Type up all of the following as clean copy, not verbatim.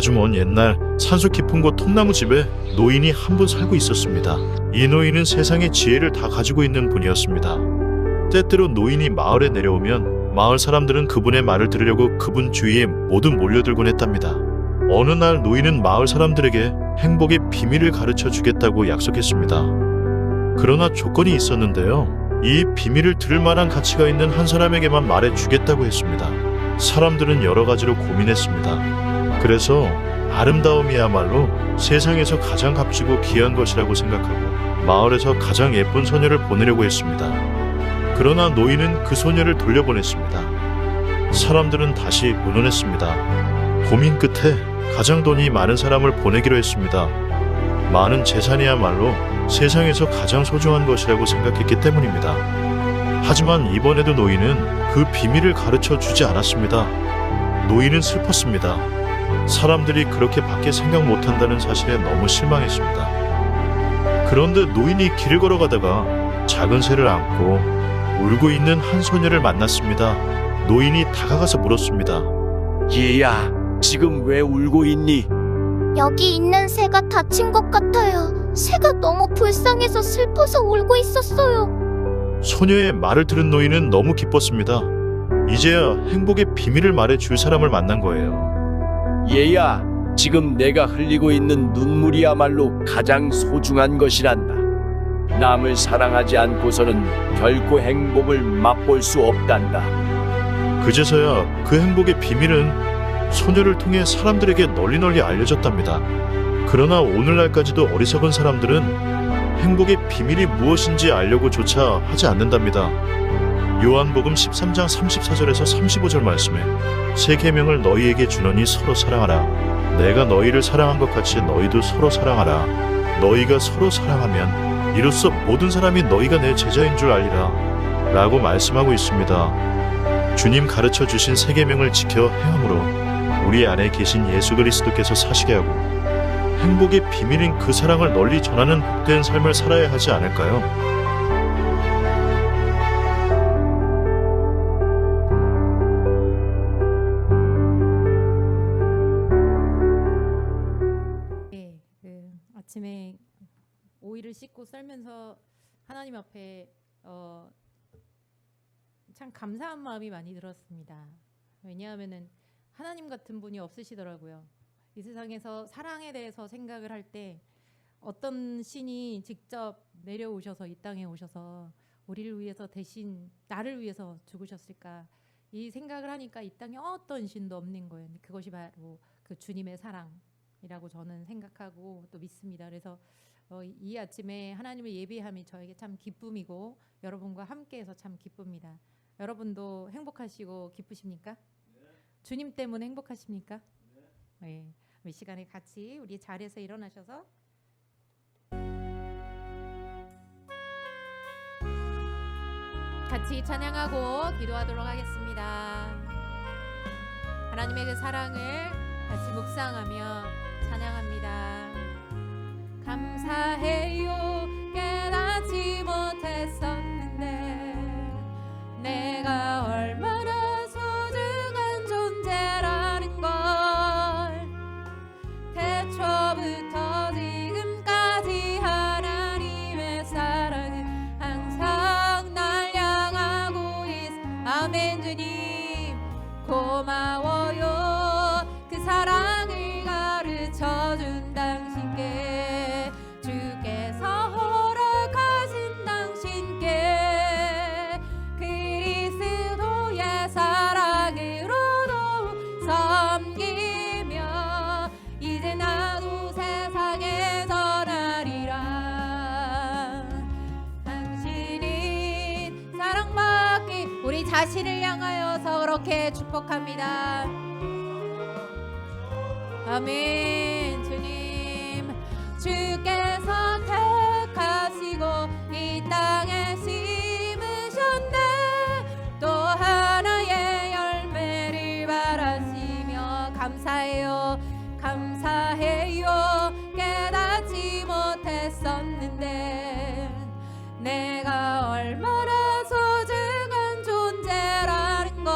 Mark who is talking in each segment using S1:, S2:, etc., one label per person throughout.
S1: 아주 먼 옛날 산속 깊은 곳 통나무 집에 노인이 한 분 살고 있었습니다. 이 노인은 세상의 지혜를 다 가지고 있는 분이었습니다. 때때로 노인이 마을에 내려오면 마을 사람들은 그분의 말을 들으려고 그분 주위에 모두 몰려들곤 했답니다. 어느 날 노인은 마을 사람들에게 행복의 비밀을 가르쳐 주겠다고 약속했습니다. 그러나 조건이 있었는데요. 이 비밀을 들을 만한 가치가 있는 한 사람에게만 말해 주겠다고 했습니다. 사람들은 여러 가지로 고민했습니다. 그래서 아름다움이야말로 세상에서 가장 값지고 귀한 것이라고 생각하고 마을에서 가장 예쁜 소녀를 보내려고 했습니다. 그러나 노인은 그 소녀를 돌려보냈습니다. 사람들은 다시 문원했습니다. 고민 끝에 가장 돈이 많은 사람을 보내기로 했습니다. 많은 재산이야말로 세상에서 가장 소중한 것이라고 생각했기 때문입니다. 하지만 이번에도 노인은 그 비밀을 가르쳐 주지 않았습니다. 노인은 슬펐습니다. 사람들이 그렇게 밖에 생각 못한다는 사실에 너무 실망했습니다. 그런데 노인이 길을 걸어가다가 작은 새를 안고 울고 있는 한 소녀를 만났습니다. 노인이 다가가서 물었습니다.
S2: 얘야, 지금 왜 울고 있니?
S3: 여기 있는 새가 다친 것 같아요. 새가 너무 불쌍해서 슬퍼서 울고 있었어요.
S1: 소녀의 말을 들은 노인은 너무 기뻤습니다. 이제야 행복의 비밀을 말해 줄 사람을 만난 거예요.
S2: 얘야, 지금 내가 흘리고 있는 눈물이야말로 가장 소중한 것이란다. 남을 사랑하지 않고서는 결코 행복을 맛볼 수 없단다.
S1: 그제서야 그 행복의 비밀은 소녀를 통해 사람들에게 널리 알려졌답니다. 그러나 오늘날까지도 어리석은 사람들은 행복의 비밀이 무엇인지 알려고조차 하지 않는답니다. 요한복음 13장 34절에서 35절 말씀에 새 계명을 너희에게 주노니 서로 사랑하라. 내가 너희를 사랑한 것 같이 너희도 서로 사랑하라. 너희가 서로 사랑하면 이로써 모든 사람이 너희가 내 제자인 줄 알리라 라고 말씀하고 있습니다. 주님 가르쳐 주신 새 계명을 지켜 행함으로 우리 안에 계신 예수 그리스도께서 사시게 하고 행복의 비밀인 그 사랑을 널리 전하는 복된 삶을 살아야 하지 않을까요?
S4: 네, 아침에 오이를 씻고 썰면서 하나님 앞에 참 감사한 마음이 많이 들었습니다. 왜냐하면은 하나님 같은 분이 없으시더라고요. 이 세상에서 사랑에 대해서 생각을 할 때 어떤 신이 직접 내려오셔서 이 땅에 오셔서 우리를 위해서 대신 나를 위해서 죽으셨을까, 이 생각을 하니까 이 땅에 어떤 신도 없는 거예요. 그것이 바로 그 주님의 사랑이라고 저는 생각하고 또 믿습니다. 그래서 이 아침에 하나님을 예배함이 저에게 참 기쁨이고 여러분과 함께해서 참 기쁩니다. 여러분도 행복하시고 기쁘십니까? 주님 때문에 행복하십니까? 네. 이 시간에 같이 우리 자리에서 일어나셔서 같이 찬양하고 기도하도록 하겠습니다. 하나님의 그 사랑을 같이 묵상하며 찬양합니다. 감사해요. 깨닫지 못했었는데 내가 얼마나 소중한 존재라는 걸 태초부터 지금까지 하나님의 사랑은 항상 날 향하고 있어. 아멘. 주님 고마워요. 그 사랑을 가르쳐준 당신께, 주께서 허락하신 당신께 그리스도의 사랑으로도 섬기며 이제 나도 세상에 전하리라. 당신이 사랑받기, 우리 자신을 향하여서 그렇게 축복합니다. 아멘. 주님, 주께서 택하시고 이 땅에 심으셨네. 또 하나의 열매를 바라시며 감사해요. 감사해요. 깨닫지 못했었는데 내가 얼마나 소중한 존재라는 걸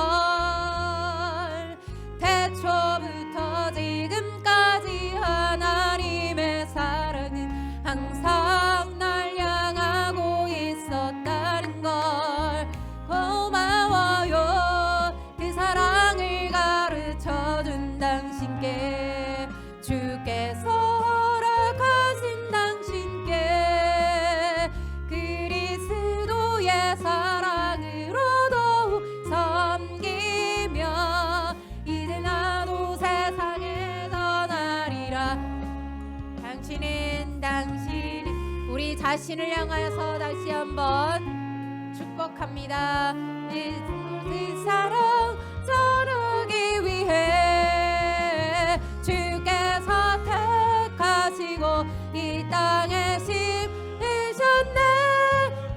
S4: 태초부터 지금까지 항상 날 향하고 있었다는 걸 고마워요. 그 사랑을 가르쳐준 당신께 주께서 허락하신 당신께 그리스도의 사랑으로 더욱 섬기며 이제 나도 세상에 전하리라. 당신 우리 자신을 향하여서 다시 한번 축복합니다. 그 사랑 전하기 위해 주께서 택하시고 이 땅에 심으셨네.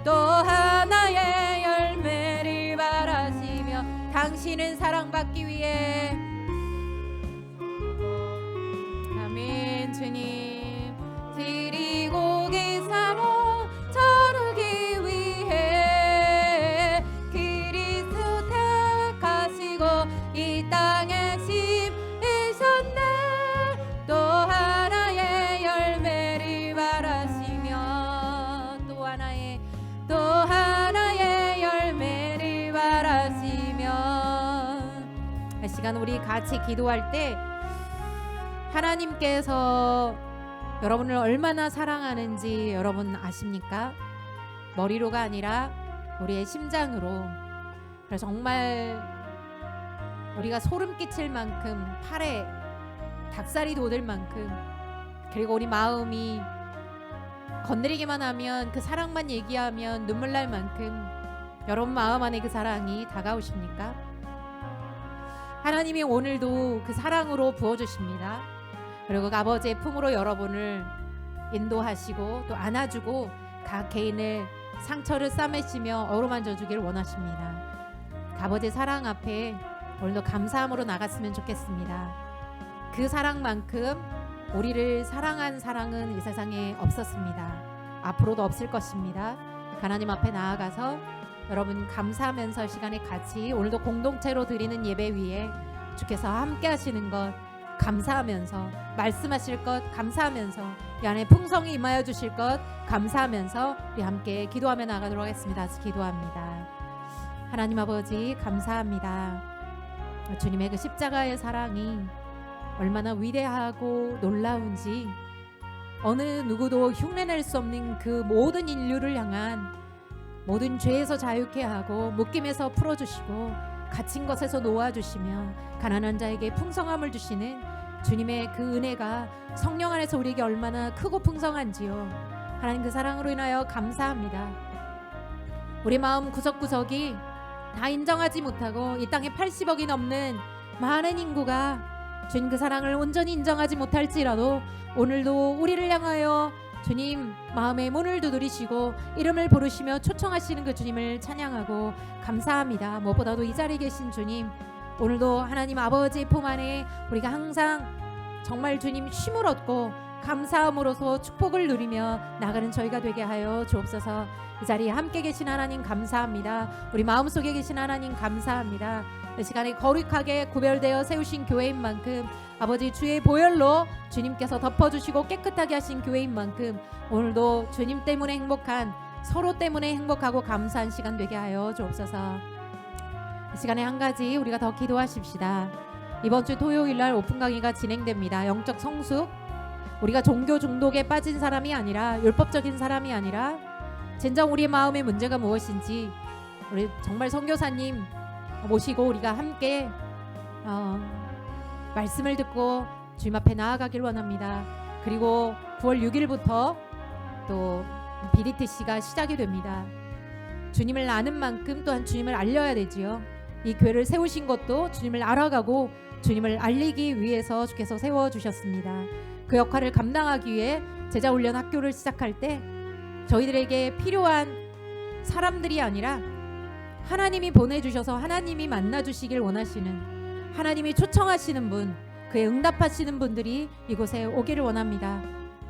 S4: 또 하나의 열매를 바라시며 당신은 사랑받기 위해 아멘. 주님 드리고 그 사랑 전하기 위해 그리스도 택하시고 이 땅에 심으셨네. 또 하나의 열매를 바라시며 또 하나의 열매를 바라시며 이 시간 우리 같이 기도할 때 하나님께서 여러분을 얼마나 사랑하는지 여러분 아십니까? 머리로가 아니라 우리의 심장으로. 그래서 정말 우리가 소름 끼칠 만큼 팔에 닭살이 돋을 만큼 그리고 우리 마음이 건드리기만 하면 그 사랑만 얘기하면 눈물 날 만큼 여러분 마음 안에 그 사랑이 다가오십니까? 하나님이 오늘도 그 사랑으로 부어주십니다. 그리고 그 아버지의 품으로 여러분을 인도하시고 또 안아주고 각 개인을 상처를 싸매시며 어루만져 주기를 원하십니다. 그 아버지의 사랑 앞에 오늘도 감사함으로 나갔으면 좋겠습니다. 그 사랑만큼 우리를 사랑한 사랑은 이 세상에 없었습니다. 앞으로도 없을 것입니다. 하나님 앞에 나아가서 여러분 감사하면서 시간에 같이 오늘도 공동체로 드리는 예배 위에 주께서 함께 하시는 것 감사하면서 말씀하실 것 감사하면서 이 안에 풍성이 임하여 주실 것 감사하면서 우리 함께 기도하며 나가도록 하겠습니다. 다시 기도합니다. 하나님 아버지 감사합니다. 주님의 그 십자가의 사랑이 얼마나 위대하고 놀라운지 어느 누구도 흉내낼 수 없는 그 모든 인류를 향한 모든 죄에서 자유케 하고 묶임에서 풀어주시고 갇힌 것에서 놓아주시며 가난한 자에게 풍성함을 주시는 주님의 그 은혜가 성령 안에서 우리에게 얼마나 크고 풍성한지요. 하나님 그 사랑으로 인하여 감사합니다. 우리 마음 구석구석이 다 인정하지 못하고 이 땅에 80억이 넘는 많은 인구가 주님 그 사랑을 온전히 인정하지 못할지라도 오늘도 우리를 향하여 주님 마음의 문을 두드리시고 이름을 부르시며 초청하시는 그 주님을 찬양하고 감사합니다. 무엇보다도 이 자리에 계신 주님 오늘도 하나님 아버지의 품 안에 우리가 항상 정말 주님 쉼을 얻고 감사함으로써 축복을 누리며 나가는 저희가 되게 하여 주옵소서. 이 자리에 함께 계신 하나님 감사합니다. 우리 마음속에 계신 하나님 감사합니다. 이 시간에 거룩하게 구별되어 세우신 교회인 만큼 아버지 주의 보혈로 주님께서 덮어주시고 깨끗하게 하신 교회인 만큼 오늘도 주님 때문에 행복한 서로 때문에 행복하고 감사한 시간 되게 하여 주옵소서. 이 시간에 한 가지 우리가 더 기도하십시다. 이번 주 토요일 날 오픈 강의가 진행됩니다. 영적 성숙 우리가 종교 중독에 빠진 사람이 아니라 율법적인 사람이 아니라 진정 우리의 마음의 문제가 무엇인지 우리 정말 선교사님 모시고 우리가 함께 말씀을 듣고 주님 앞에 나아가길 원합니다. 그리고 9월 6일부터 또 BDTC가 시작이 됩니다. 주님을 아는 만큼 또한 주님을 알려야 되지요. 이 교회를 세우신 것도 주님을 알아가고 주님을 알리기 위해서 주께서 세워주셨습니다. 그 역할을 감당하기 위해 제자훈련 학교를 시작할 때 저희들에게 필요한 사람들이 아니라 하나님이 보내주셔서 하나님이 만나주시길 원하시는 하나님이 초청하시는 분 그에 응답하시는 분들이 이곳에 오기를 원합니다.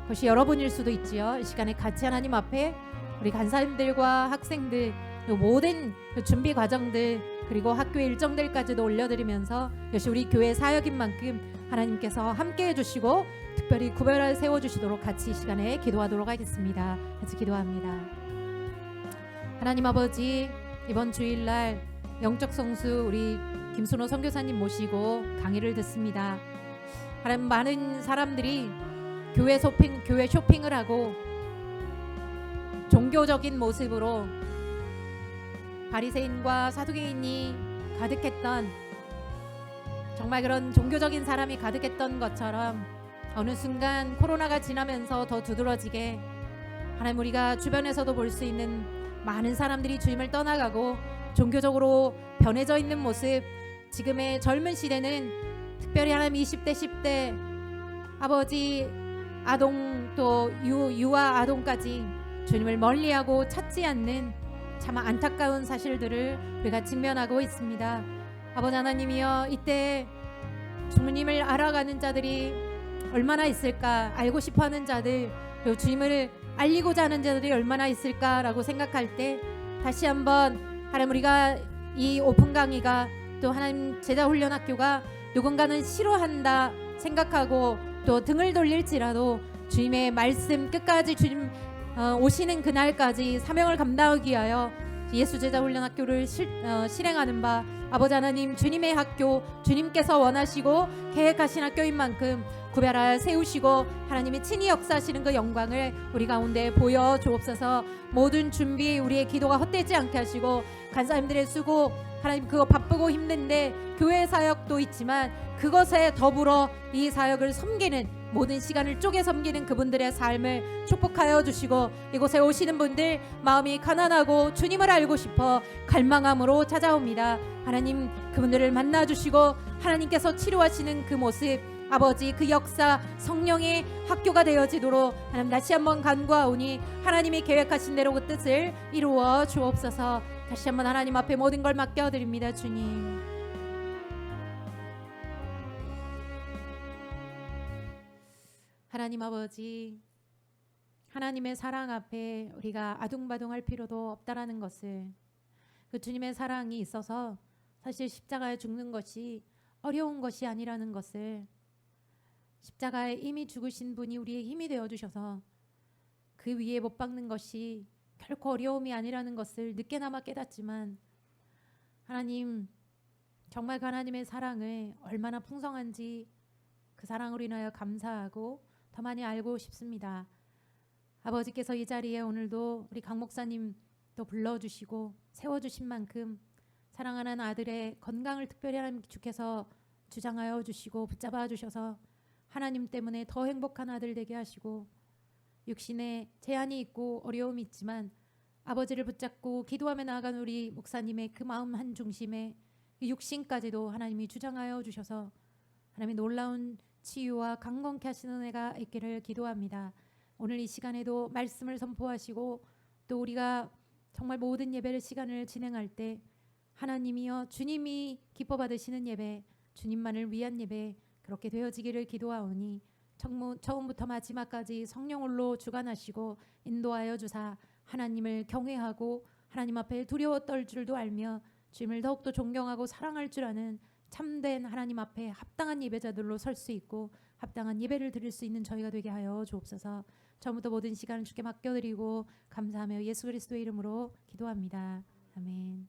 S4: 그것이 여러분일 수도 있지요. 이 시간에 같이 하나님 앞에 우리 간사님들과 학생들 모든 준비 과정들 그리고 학교 일정들까지도 올려드리면서 역시 우리 교회 사역인 만큼 하나님께서 함께 해주시고 특별히 구별을 세워주시도록 같이 이 시간에 기도하도록 하겠습니다. 같이 기도합니다. 하나님 아버지, 이번 주일날 영적 성수 우리 김순호 선교사님 모시고 강의를 듣습니다. 하나님, 많은 사람들이 교회 쇼핑을 하고 종교적인 모습으로 바리새인과 사두개인이 가득했던, 정말 그런 종교적인 사람이 가득했던 것처럼 어느 순간 코로나가 지나면서 더 두드러지게 하나님, 우리가 주변에서도 볼 수 있는 많은 사람들이 주님을 떠나가고 종교적으로 변해져 있는 모습, 지금의 젊은 시대는 특별히 하나님 20대 10대 아버지, 아동, 또 유아 아동까지 주님을 멀리하고 찾지 않는 참 안타까운 사실들을 우리가 직면하고 있습니다. 아버지 하나님이여, 이때 주님을 알아가는 자들이 얼마나 있을까, 알고 싶어하는 자들, 그리고 주님을 알리고자 하는 자들이 얼마나 있을까라고 생각할 때 다시 한번 하나님, 우리가 이 오픈 강의가 또 하나님 제자훈련학교가 누군가는 싫어한다 생각하고 또 등을 돌릴지라도 주님의 말씀 끝까지 주님 오시는 그날까지 사명을 감당하기 위하여 예수 제자훈련학교를 실행하는 바 아버지 하나님, 주님의 학교, 주님께서 원하시고 계획하신 학교인 만큼 구별하여 세우시고 하나님이 친히 역사하시는 그 영광을 우리 가운데 보여 주옵소서. 모든 준비, 우리의 기도가 헛되지 않게 하시고, 간사님들의 수고, 하나님 그거 바쁘고 힘든데 교회 사역도 있지만 그것에 더불어 이 사역을 섬기는, 모든 시간을 쪼개 섬기는 그분들의 삶을 축복하여 주시고, 이곳에 오시는 분들 마음이 가난하고 주님을 알고 싶어 갈망함으로 찾아옵니다. 하나님, 그분들을 만나 주시고 하나님께서 치료하시는 그 모습, 아버지 그 역사, 성령의 학교가 되어지도록 하나님 다시 한번 간구하오니 하나님이 계획하신 대로 그 뜻을 이루어 주옵소서. 다시 한번 하나님 앞에 모든 걸 맡겨드립니다. 주님, 하나님 아버지, 하나님의 사랑 앞에 우리가 아둥바둥할 필요도 없다라는 것을, 그 주님의 사랑이 있어서 사실 십자가에 죽는 것이 어려운 것이 아니라는 것을, 십자가에 이미 죽으신 분이 우리의 힘이 되어주셔서 그 위에 못 박는 것이 결코 어려움이 아니라는 것을 늦게나마 깨닫지만, 하나님 정말 그 하나님의 사랑을 얼마나 풍성한지 그 사랑으로 인하여 감사하고 더 많이 알고 싶습니다. 아버지께서 이 자리에 오늘도 우리 강 목사님 또 불러주시고 세워주신 만큼 사랑하는 아들의 건강을 특별히 하나님 주께서 주장하여 주시고 붙잡아 주셔서 하나님 때문에 더 행복한 아들 되게 하시고, 육신에 제한이 있고 어려움이 있지만 아버지를 붙잡고 기도하며 나아간 우리 목사님의 그 마음 한 중심에 육신까지도 하나님이 주장하여 주셔서 하나님의 놀라운 치유와 강건케 하시는 은혜가 있기를 기도합니다. 오늘 이 시간에도 말씀을 선포하시고 또 우리가 정말 모든 예배를 시간을 진행할 때 하나님이여 주님이 기뻐 받으시는 예배, 주님만을 위한 예배 그렇게 되어지기를 기도하오니 처음부터 마지막까지 성령으로 주관하시고 인도하여 주사 하나님을 경외하고 하나님 앞에 두려워 떨 줄도 알며 주님을 더욱더 존경하고 사랑할 줄 아는 참된 하나님 앞에 합당한 예배자들로 설 수 있고 합당한 예배를 드릴 수 있는 저희가 되게 하여 주옵소서. 처음부터 모든 시간을 주께 맡겨드리고 감사하며 예수 그리스도의 이름으로 기도합니다. 아멘.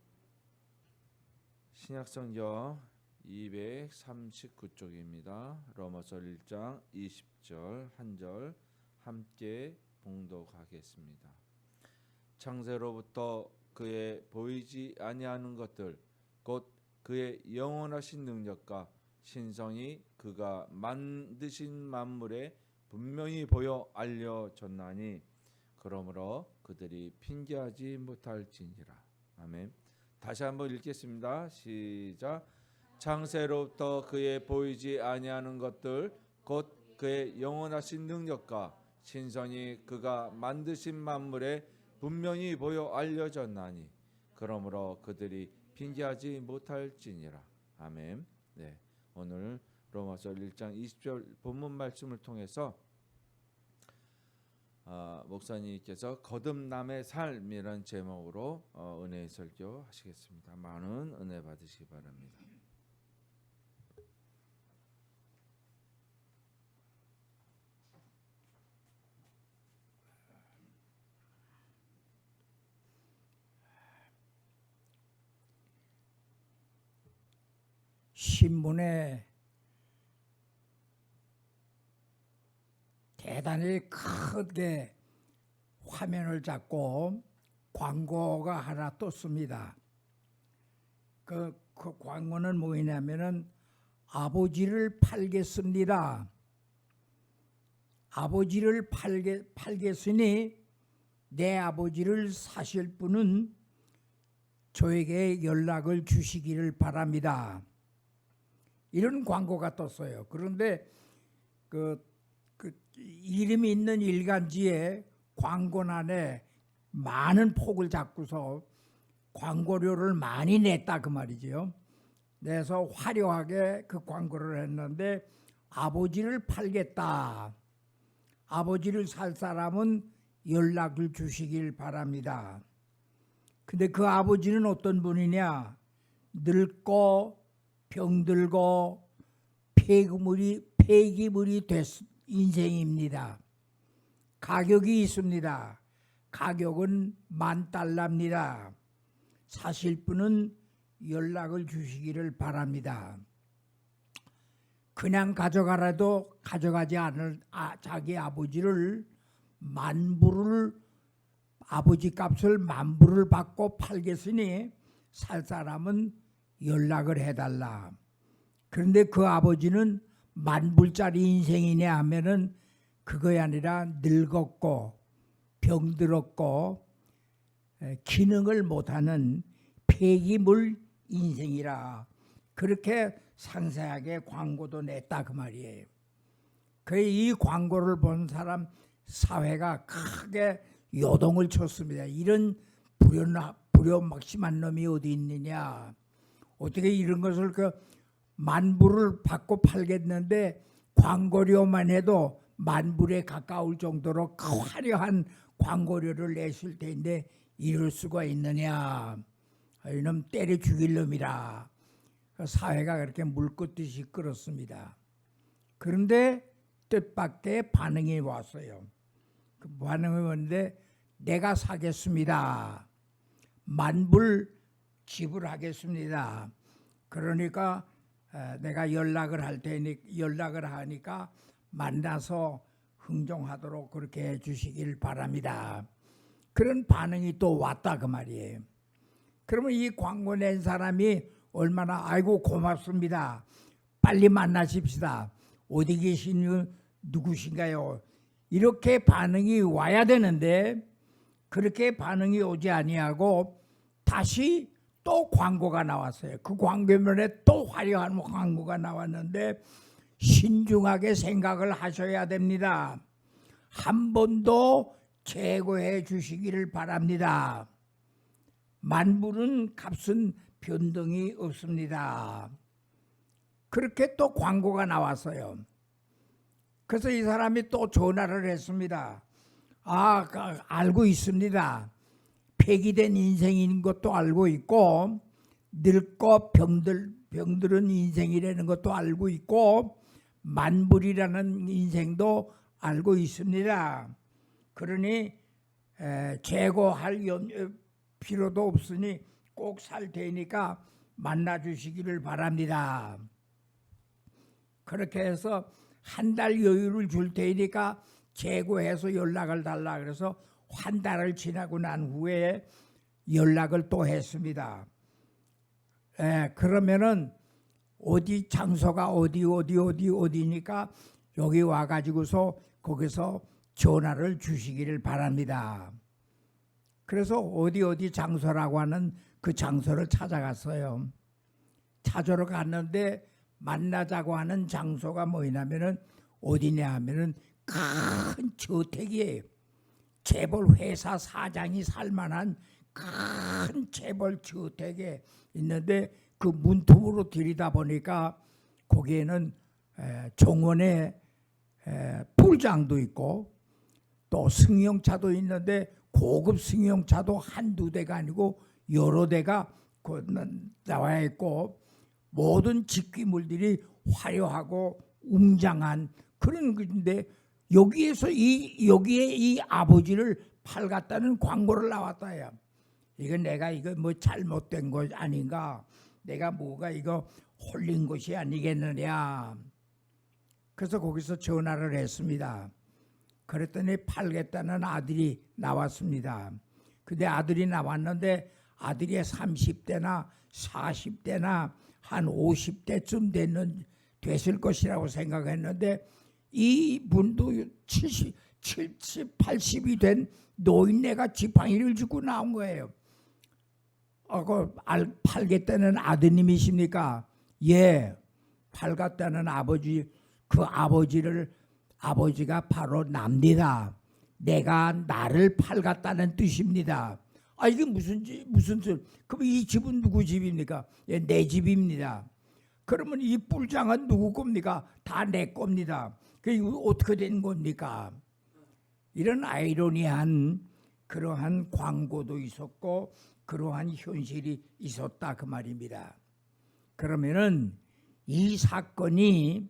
S5: 신약성경 239쪽입니다. 로마서 1장 20절 한 절 함께 봉독하겠습니다. 창세로부터 그의 보이지 아니하는 것들 곧 그의 영원하신 능력과 신성이 그가 만드신 만물에 분명히 보여 알려졌나니 그러므로 그들이 핑계하지 못할지니라. 아멘. 다시 한번 읽겠습니다. 시작. 창세로부터 그의 보이지 아니하는 것들 곧 그의 영원하신 능력과 신성이 그가 만드신 만물에 분명히 보여 알려졌나니 그러므로 그들이 핑계하지 못할지니라. 아멘. 네, 오늘 로마서 1장 20절 본문 말씀을 통해서 목사님께서 거듭남의 삶이라는 제목으로 은혜의 설교 하시겠습니다. 많은 은혜 받으시기 바랍니다.
S6: 신문에 대단히 크게 화면을 잡고 광고가 하나 떴습니다. 그 광고는 뭐냐면은 아버지를 팔겠습니다. 아버지를 팔겠으니 내 아버지를 사실 분은 저에게 연락을 주시기를 바랍니다. 이런 광고가 떴어요. 그런데 그 이름이 있는 일간지에 광고란에 많은 폭을 잡고서 광고료를 많이 냈다 그 말이죠. 내서 화려하게 그 광고를 했는데 아버지를 팔겠다. 아버지를 살 사람은 연락을 주시길 바랍니다. 근데 그 아버지는 어떤 분이냐? 늙고 병들고 폐기물이 됐 인생입니다. 가격이 있습니다. 가격은 $10,000입니다. 사실 분은 연락을 주시기를 바랍니다. 그냥 가져가라도 가져가지 않을 자기 아버지를 아버지 값을 $10,000을 받고 팔겠으니 살 사람은 연락을 해달라. 그런데 그 아버지는 $10,000짜리 인생이냐 하면은 그거이 아니라 늙었고 병들었고 기능을 못하는 폐기물 인생이라 그렇게 상세하게 광고도 냈다 그 말이에요. 이 광고를 본 사람 사회가 크게 요동을 쳤습니다. 이런 불효막심한 놈이 어디 있느냐. 어떻게 이런 것을 $10,000을 받고 팔겠는데 광고료만 해도 $10,000에 가까울 정도로 화려한 광고료를 냈을 텐데 이럴 수가 있느냐. 이놈 때려 죽일 놈이라. 사회가 그렇게 물끓듯이 끓었습니다. 그런데 뜻밖의 반응이 왔어요. 그 반응이 왔는데 내가 사겠습니다. $10,000 지불하겠습니다. 그러니까 내가 연락을 하니까 만나서 흥정하도록 그렇게 해주시길 바랍니다. 그런 반응이 또 왔다 그 말이에요. 그러면 이 광고 낸 사람이 얼마나 아이고 고맙습니다. 빨리 만나십시다. 어디 계신 누구신가요? 이렇게 반응이 와야 되는데 그렇게 반응이 오지 아니하고 다시 또 광고가 나왔어요. 그 광고면에 또 화려한 광고가 나왔는데 신중하게 생각을 하셔야 됩니다. 한 번 더 재고해 주시기를 바랍니다. $10,000은 값은 변동이 없습니다. 그렇게 또 광고가 나왔어요. 그래서 이 사람이 또 전화를 했습니다. 알고 있습니다. 폐기된 인생인 것도 알고 있고 늙고 병들은 인생이라는 것도 알고 있고 $10,000이라는 인생도 알고 있습니다. 그러니 재고할 필요도 없으니 꼭 살 테니까 만나주시기를 바랍니다. 그렇게 해서 한 달 여유를 줄 테니까 재고해서 연락을 달라 그래서 한 달을 지나고 난 후에 연락을 또 했습니다. 그러면은 어디 장소가 어디니까 여기 와가지고서 거기서 전화를 주시기를 바랍니다. 그래서 어디 장소라고 하는 그 장소를 찾아갔어요. 찾으러 갔는데 만나자고 하는 장소가 뭐냐면은 어디냐 하면은 큰 저택이에요. 재벌 회사 사장이 살만한 큰 재벌 저택에 있는데 그 문틈으로 들이다 보니까 거기에는 정원에 풀장도 있고 또 승용차도 있는데 고급 승용차도 한두 대가 아니고 여러 대가 나와 있고 모든 집기물들이 화려하고 웅장한 그런 건데 여기에 이 아버지를 팔갔다는 광고를 나왔다야. 이건 내가 뭐 잘못된 것 아닌가? 내가 뭐가 이거 홀린 것이 아니겠느냐. 그래서 거기서 전화를 했습니다. 그랬더니 팔겠다는 아들이 나왔습니다. 근데 아들이 나왔는데 아들이 30대나 40대나 한 50대쯤 됐을 것이라고 생각했는데 이분도 70, 80이 된 노인네가 지팡이를 쥐고 나온 거예요. 팔겠다는 아드님이십니까? 예, 팔겠다는 아버지, 그 아버지가 바로 납니다. 내가 나를 팔겠다는 뜻입니다. 이게 무슨 소리? 그럼 이 집은 누구 집입니까? 예, 내 집입니다. 그러면 이 뿔장은 누구 겁니까? 다 내 겁니다. 이거 어떻게 된 겁니까? 이런 아이러니한 그러한 광고도 있었고 그러한 현실이 있었다 그 말입니다. 그러면은 이 사건이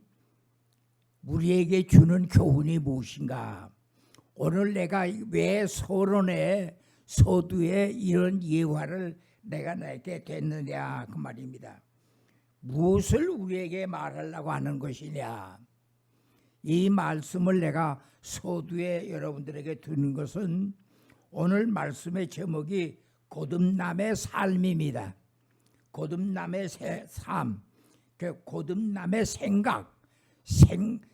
S6: 우리에게 주는 교훈이 무엇인가? 오늘 내가 왜 서두에 이런 예화를 내가 내게 됐느냐 그 말입니다. 무엇을 우리에게 말하려고 하는 것이냐? 이 말씀을 내가 서두에 여러분들에게 드는 것은 오늘 말씀의 제목이 거듭남의 삶입니다. 거듭남의 삶, 거듭남의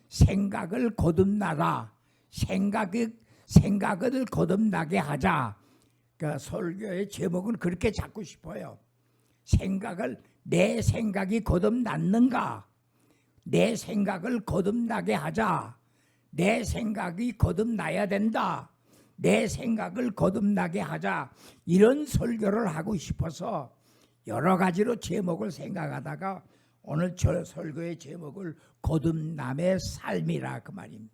S6: 생각을 거듭나라. 생각을 거듭나게 하자. 그러니까 설교의 제목은 그렇게 잡고 싶어요. 내 생각이 거듭났는가? 내 생각을 거듭나게 하자. 내 생각이 거듭나야 된다. 내 생각을 거듭나게 하자. 이런 설교를 하고 싶어서 여러 가지로 제목을 생각하다가 오늘 저 설교의 제목을 거듭남의 삶이라 그 말입니다.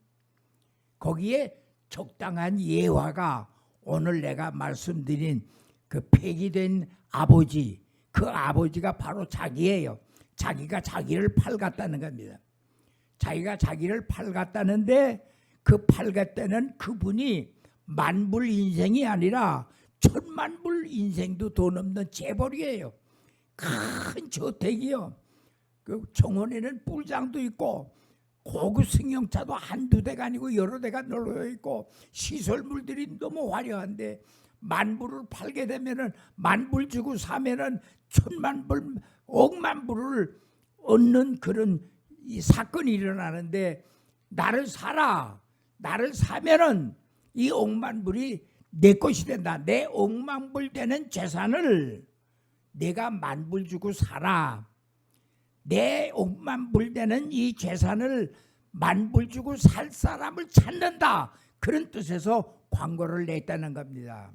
S6: 거기에 적당한 예화가 오늘 내가 말씀드린 그 폐기된 아버지, 그 아버지가 바로 자기예요. 자기가 자기를 팔갔다는 겁니다. 자기가 자기를 팔갔다는데 그 팔갔다는 그분이 만불 인생이 아니라 천만불 인생도 돈 없는 재벌이에요. 큰 저택이요. 그 정원에는 뿔장도 있고 고급 승용차도 한두 대가 아니고 여러 대가 널려 있고 시설물들이 너무 화려한데 만불을 팔게 되면은 만불 주고 사면은 천만불, 억만불을 얻는 그런 이 사건이 일어나는데 나를 사라. 나를 사면은 이 억만불이 내 것이 된다. 내 억만불 되는 재산을 내가 만불 주고 사라. 내 억만불 되는 이 재산을 만불 주고 살 사람을 찾는다. 그런 뜻에서 광고를 냈다는 겁니다.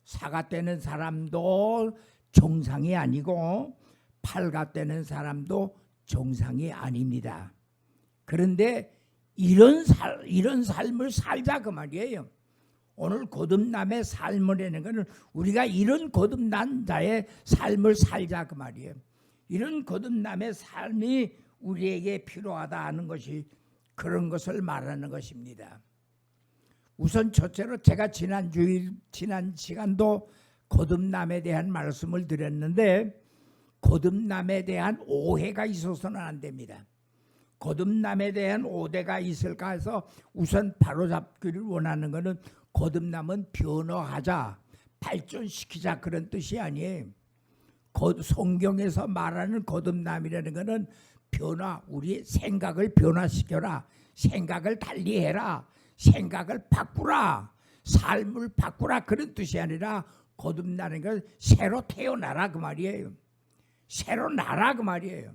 S6: 사가 되는 사람도 정상이 아니고 팔가 되는 사람도 정상이 아닙니다. 그런데 이런 삶을 살자 그 말이에요. 오늘 거듭남의 삶이라는 것은 우리가 이런 거듭난 자의 삶을 살자 그 말이에요. 이런 거듭남의 삶이 우리에게 필요하다 하는 것이 그런 것을 말하는 것입니다. 우선 첫째로 제가 지난 시간도 거듭남에 대한 말씀을 드렸는데 거듭남에 대한 오해가 있어서는 안 됩니다. 거듭남에 대한 오해가 있을까 해서 우선 바로잡기를 원하는 것은 거듭남은 변화하자, 발전시키자 그런 뜻이 아니에요. 성경에서 말하는 거듭남이라는 것은 변화, 우리의 생각을 변화시켜라, 생각을 달리해라, 생각을 바꾸라, 삶을 바꾸라 그런 뜻이 아니라 거듭나는 건 새로 태어나라 그 말이에요. 새로 나라 그 말이에요.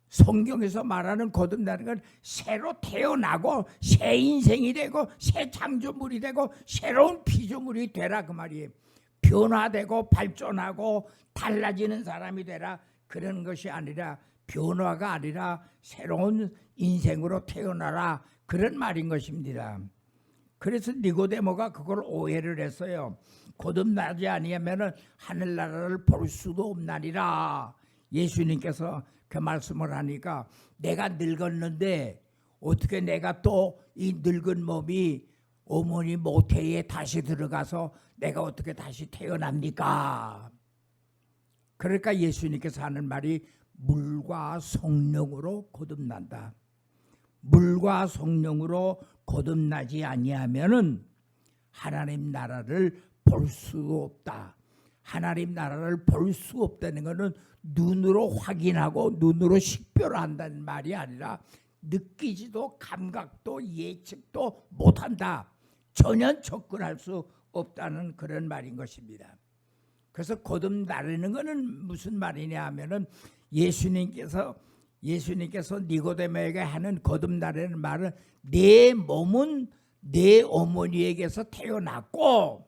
S6: 성경에서 말하는 거듭나는 건 새로 태어나고 새 인생이 되고 새 창조물이 되고 새로운 피조물이 되라 그 말이에요. 변화되고 발전하고 달라지는 사람이 되라 그런 것이 아니라 변화가 아니라 새로운 인생으로 태어나라 그런 말인 것입니다. 그래서 니고데모가 그걸 오해를 했어요. 거듭나지 아니하면 하늘나라를 볼 수도 없나니라. 예수님께서 그 말씀을 하니까 내가 늙었는데 어떻게 내가 또 이 늙은 몸이 어머니 모태에 다시 들어가서 내가 어떻게 다시 태어납니까? 그러니까 예수님께서 하는 말이 물과 성령으로 거듭난다. 물과 성령으로 거듭나지 아니하면은 하나님 나라를 볼 수 없다. 하나님 나라를 볼 수 없다는 것은 눈으로 확인하고 눈으로 식별한다는 말이 아니라 느끼지도 감각도 예측도 못한다. 전혀 접근할 수 없다는 그런 말인 것입니다. 그래서 거듭나려는 것은 무슨 말이냐 하면은 예수님께서 니고데모에게 하는 거듭나려는 말은 내 몸은 내 어머니에게서 태어났고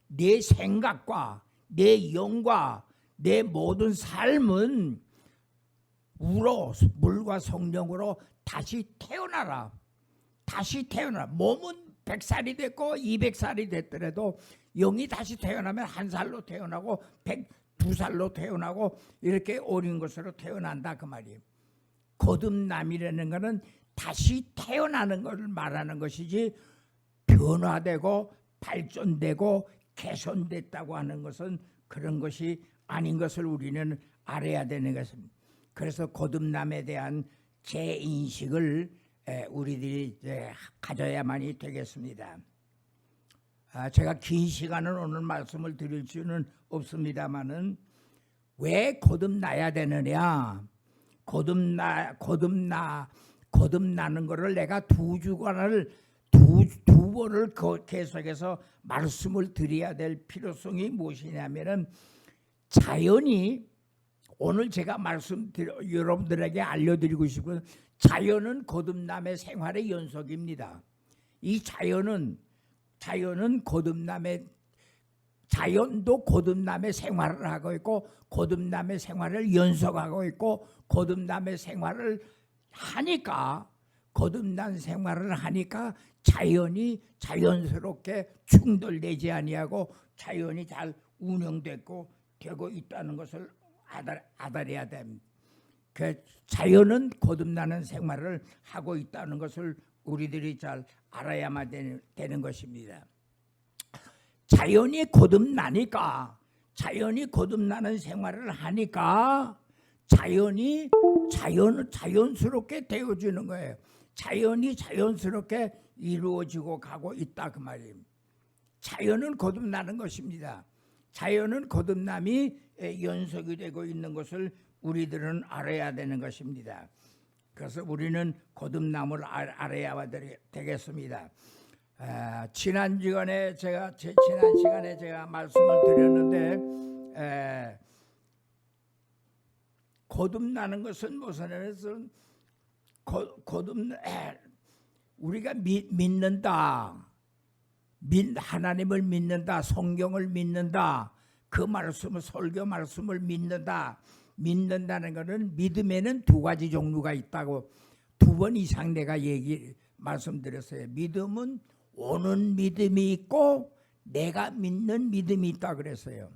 S6: 내 생각과 내 영과 내 모든 삶은 물과 성령으로 다시 태어나라. 다시 태어나라. 몸은 100살이 됐고 200살이 됐더라도 영이 다시 태어나면 1살로 태어나고 2살로 태어나고 이렇게 어린 것으로 태어난다 그 말이에요. 거듭남이라는 것은 다시 태어나는 것을 말하는 것이지 변화되고 발전되고 개선됐다고 하는 것은 그런 것이 아닌 것을 우리는 알아야 되는 것입니다. 그래서 거듭남에 대한 재인식을 우리들이 가져야만이 되겠습니다. 제가 긴 시간은 오늘 말씀을 드릴 수는 없습니다만은 왜 거듭나야 되느냐? 거듭나는 것을 내가 두 번을 계속해서 말씀을 드려야 될 필요성이 무엇이냐면은 자연이 오늘 제가 여러분들에게 알려드리고 싶은 자연은 거듭남의 생활의 연속입니다. 이 자연도 거듭남의 생활을 하고 있고 거듭남의 생활을 연속하고 있고 거듭남의 생활을 하니까 자연이 자연스럽게 충돌되지 아니하고 자연이 잘 운영되고 되고 있다는 것을 알아야 됩니다. 그 자연은 거듭나는 생활을 하고 있다는 것을 우리들이 잘 알아야만 되는 것입니다. 자연이 거듭나는 생활을 하니까 자연스럽게 되어지는 거예요. 자연이 자연스럽게 이루어지고 가고 있다 그 말입니다. 자연은 거듭나는 것입니다. 자연은 거듭남이 연속이 되고 있는 것을 우리들은 알아야 되는 것입니다. 그래서 우리는 거듭남을 알아야 되겠습니다. 지난 시간에 제가 말씀을 드렸는데 거듭나는 것은 무슨 우리가 믿는다. 하나님을 믿는다. 성경을 믿는다. 그 말씀을 설교 말씀을 믿는다는 것은 믿음에는 두 가지 종류가 있다고 2번 이상 내가 말씀드렸어요. 믿음은 오는 믿음이 있고 내가 믿는 믿음이 있다 그랬어요.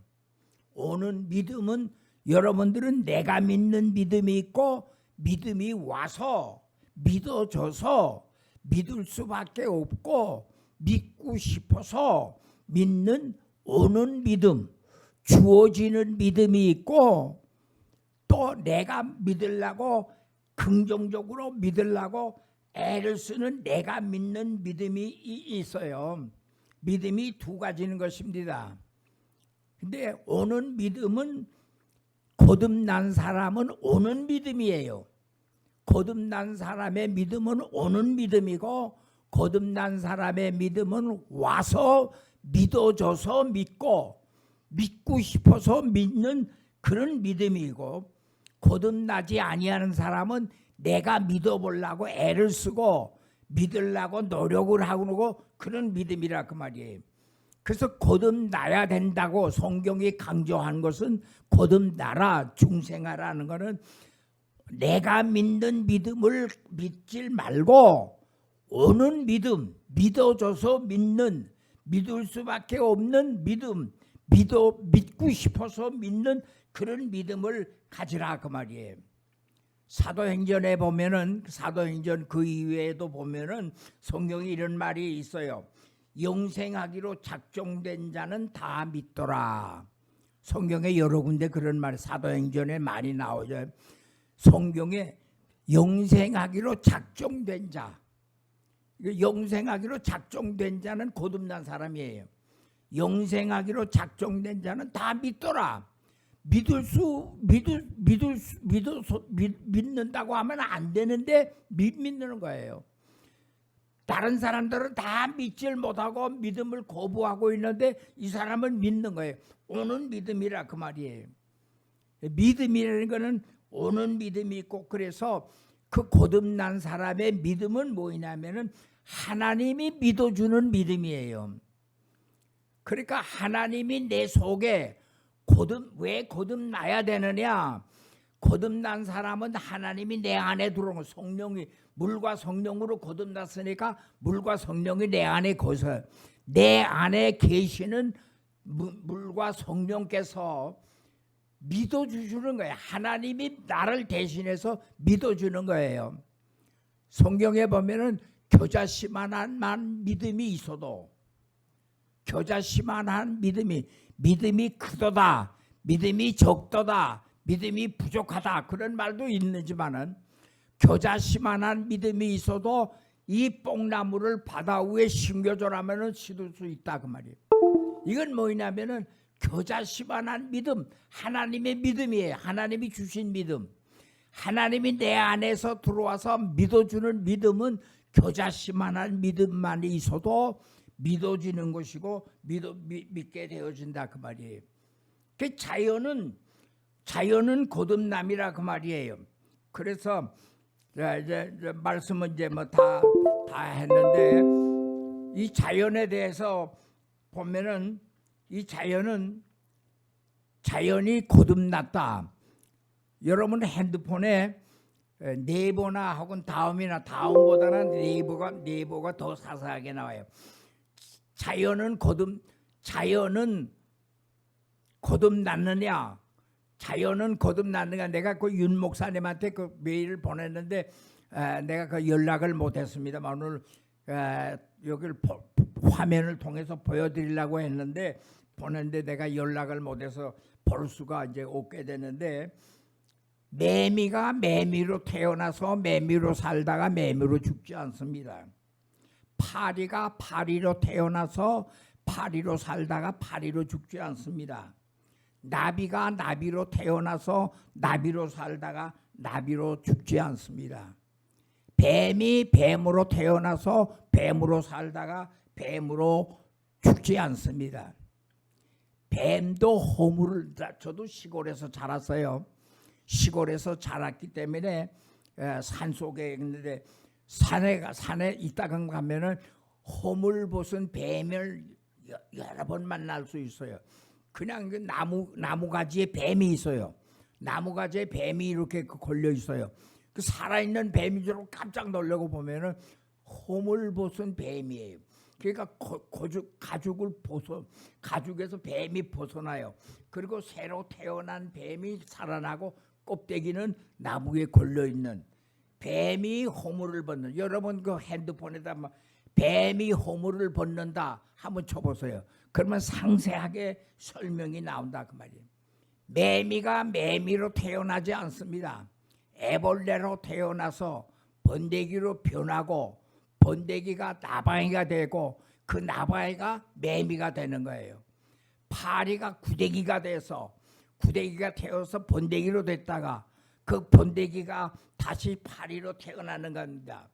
S6: 오는 믿음은 여러분들은 내가 믿는 믿음이 있고 믿음이 와서 믿어져서 믿을 수밖에 없고 믿고 싶어서 믿는 오는 믿음, 주어지는 믿음이 있고 또 내가 믿으려고 긍정적으로 믿으려고 애를 쓰는 내가 믿는 믿음이 있어요. 믿음이 두 가지인 것입니다. 근데 오는 믿음은 거듭난 사람은 오는 믿음이에요. 거듭난 사람의 믿음은 오는 믿음이고 거듭난 사람의 믿음은 와서 믿어져서 믿고 싶어서 믿는 그런 믿음이고 거듭나지 아니하는 사람은 내가 믿어보려고 애를 쓰고 믿으려고 노력을 하고 그런 믿음이라 그 말이에요. 그래서 거듭나야 된다고 성경이 강조한 것은 거듭나라 중생하라는 것은 내가 믿는 믿음을 믿질 말고 오는 믿음, 믿어져서 믿을 수밖에 없는 믿음, 믿고 싶어서 믿는 그런 믿음을 가지라 그 말이에요. 사도행전에 보면은 사도행전 그 이외에도 보면은 성경에 이런 말이 있어요. 영생하기로 작정된 자는 다 믿더라. 성경에 여러 군데 그런 말 사도행전에 많이 나오죠. 성경에 영생하기로 작정된 자, 영생하기로 작정된 자는 거듭난 사람이에요. 영생하기로 작정된 자는 다 믿더라. 믿는다고 하면 안 되는데 믿는 거예요. 다른 사람들은 다 믿질 못하고 믿음을 거부하고 있는데 이 사람은 믿는 거예요. 오는 믿음이라 그 말이에요. 믿음이라는 거는 오는 믿음이 있고, 그래서 그 거듭난 사람의 믿음은 뭐냐면은 하나님이 믿어주는 믿음이에요. 그러니까 하나님이 내 속에 왜 거듭나야 되느냐? 거듭난 사람은 하나님이 내 안에 들어오는 성령이, 물과 성령으로 거듭났으니까 물과 성령이 내 안에 거서 내 안에 계시는 물과 성령께서 믿어주시는 거예요. 하나님이 나를 대신해서 믿어주는 거예요. 성경에 보면은 겨자씨만한 믿음이 있어도, 겨자씨만한 믿음이 크도다, 믿음이 적도다, 믿음이 부족하다, 그런 말도 있는지만은 겨자씨만한 믿음이 있어도 이 뽕나무를 바다 위에 심겨줘라면은 심을 수 있다 그 말이에요. 이건 뭐냐면은 겨자씨만한 믿음, 하나님의 믿음이에요. 하나님이 주신 믿음, 하나님이 내 안에서 들어와서 믿어주는 믿음은 겨자씨만한 믿음만이 있어도 믿어지는 것이고 믿게 되어진다 그 말이에요. 그 자연은 거듭남이라 그 말이에요. 그래서 이제 말씀은 이제 뭐 다 했는데, 이 자연에 대해서 보면은 이 자연이 거듭났다. 여러분 핸드폰에 네이버나 혹은 다음보다는 네이버가 더 자세하게 나와요. 자연은 거듭났느냐? 자연은 거듭났느냐? 내가 그 윤 목사님한테 그 메일을 보냈는데 내가 그 연락을 못했습니다. 오늘 여기를 화면을 통해서 보여드리려고 했는데 보냈는데 내가 연락을 못해서 볼 수가 이제 없게 되는데, 매미가 매미로 태어나서 매미로 살다가 매미로 죽지 않습니다. 파리가 파리로 태어나서 파리로 살다가 파리로 죽지 않습니다. 나비가 나비로 태어나서 나비로 살다가 나비로 죽지 않습니다. 뱀이 뱀으로 태어나서 뱀으로 살다가 뱀으로 죽지 않습니다. 뱀도 허물을, 저도 시골에서 자랐어요. 시골에서 자랐기 때문에 산속에 있는데 산에 있다가 가면은 허물벗은 뱀을 여러 번 만날 수 있어요. 그냥 그 나무가지에 뱀이 있어요. 나무가지에 뱀이 이렇게 걸려 있어요. 그 살아있는 뱀인 줄 알고 깜짝 놀라고 보면은 허물벗은 뱀이에요. 그러니까 가죽에서 뱀이 벗어나요. 그리고 새로 태어난 뱀이 살아나고 껍데기는 나무에 걸려 있는, 뱀이 허물을 벗는. 여러분 그 핸드폰에다 뱀이 허물을 벗는다 한번 쳐보세요. 그러면 상세하게 설명이 나온다 그 말이에요. 매미가 매미로 태어나지 않습니다. 애벌레로 태어나서 번데기로 변하고 번데기가 나방이가 되고 그 나방이가 매미가 되는 거예요. 파리가 구데기가 돼서 구데기가 태어서 번데기로 됐다가 그 번데기가 다시 파리로 태어나는 겁니다.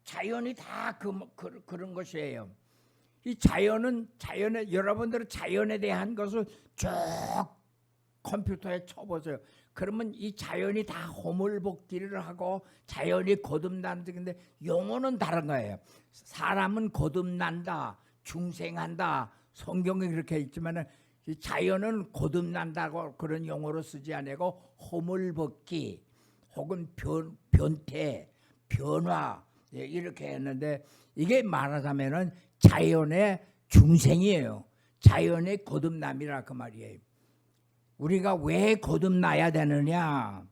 S6: 자연이 다 그런 것이에요. 이 자연에 여러분들은 자연에 대한 것을 쭉 컴퓨터에 쳐보세요. 그러면 이 자연이 다 허물벗기를 하고 자연이 거듭나는 데인데 용어는 다른 거예요. 사람은 거듭난다, 중생한다. 성경에 그렇게 있지만은 자연은 거듭난다고 그런 용어로 쓰지 않고 허물벗기 혹은 변태, 변화 이렇게 했는데, 이게 말하자면은 자연의 중생이에요. 자연의 거듭남이라 그 말이에요. 우리가 왜 거듭나야 되느냐?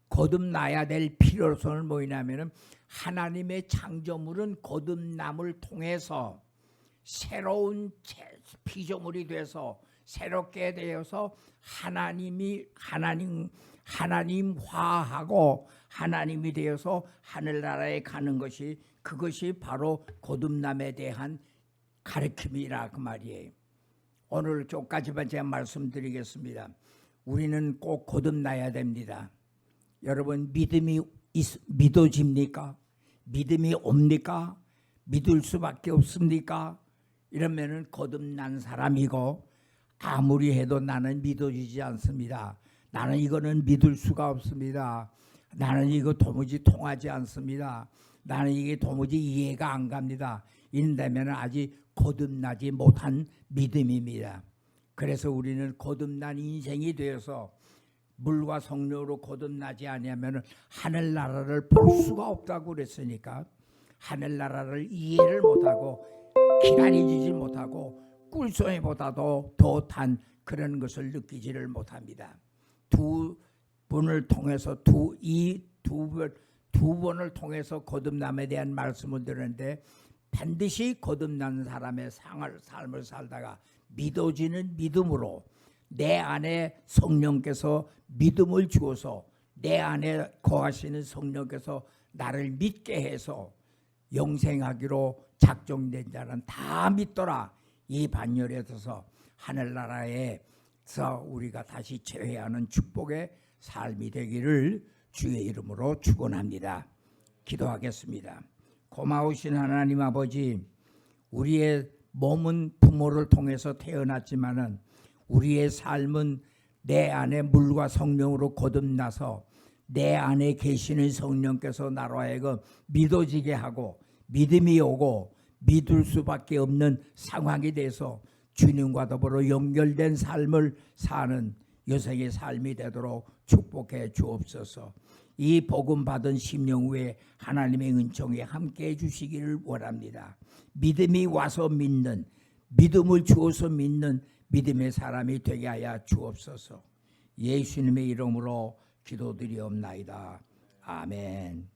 S6: 거듭나야 될 필요성은 뭐냐면은 하나님의 창조물은 거듭남을 통해서 새로운 피조물이 돼서 새롭게 되어서 하나님화하고 하나님이 되어서 하늘나라에 가는 것이, 그것이 바로 거듭남에 대한 가르침이라 그 말이에요. 오늘 쪽까지만 제가 말씀드리겠습니다. 우리는 꼭 거듭나야 됩니다. 여러분, 믿음이 믿어집니까? 믿음이 옵니까? 믿을 수밖에 없습니까? 이러면은 거듭난 사람이고, 아무리 해도 나는 믿어지지 않습니다. 나는 이거는 믿을 수가 없습니다. 나는 이거 도무지 통하지 않습니다. 나는 이게 도무지 이해가 안 갑니다. 이런다면 아직 거듭나지 못한 믿음입니다. 그래서 우리는 거듭난 인생이 되어서 물과 성령으로 거듭나지 아니하면 하늘나라를 볼 수가 없다고 그랬으니까, 하늘나라를 이해를 못하고 기다리지 못하고 꿀송이보다도 더 단 그런 것을 느끼지를 못합니다. 두 번을 통해서 두 번을 통해서 거듭남에 대한 말씀을 드렸는데, 반드시 거듭난 사람의 삶을 살다가 믿어지는 믿음으로 내 안에 성령께서 믿음을 주어서, 내 안에 거하시는 성령께서 나를 믿게 해서 영생하기로 작정된 자는 다 믿더라. 이 반열에 서서 하늘나라에서 우리가 다시 재회하는 축복의 삶이 되기를 주의 이름으로 축원합니다. 기도하겠습니다. 고마우신 하나님 아버지, 우리의 몸은 부모를 통해서 태어났지만은 우리의 삶은 내 안에 물과 성령으로 거듭나서 내 안에 계시는 성령께서 나로 하여금 믿어지게 하고 믿음이 오고 믿을 수밖에 없는 상황이 돼서 주님과 더불어 연결된 삶을 사는 여생의 삶이 되도록 축복해 주옵소서. 이 복음 받은 심령 후에 하나님의 은총에 함께해 주시기를 원합니다. 믿음이 와서 믿는, 믿음을 주어서 믿는 믿음의 사람이 되게 하여 주옵소서. 예수님의 이름으로 기도드리옵나이다. 아멘.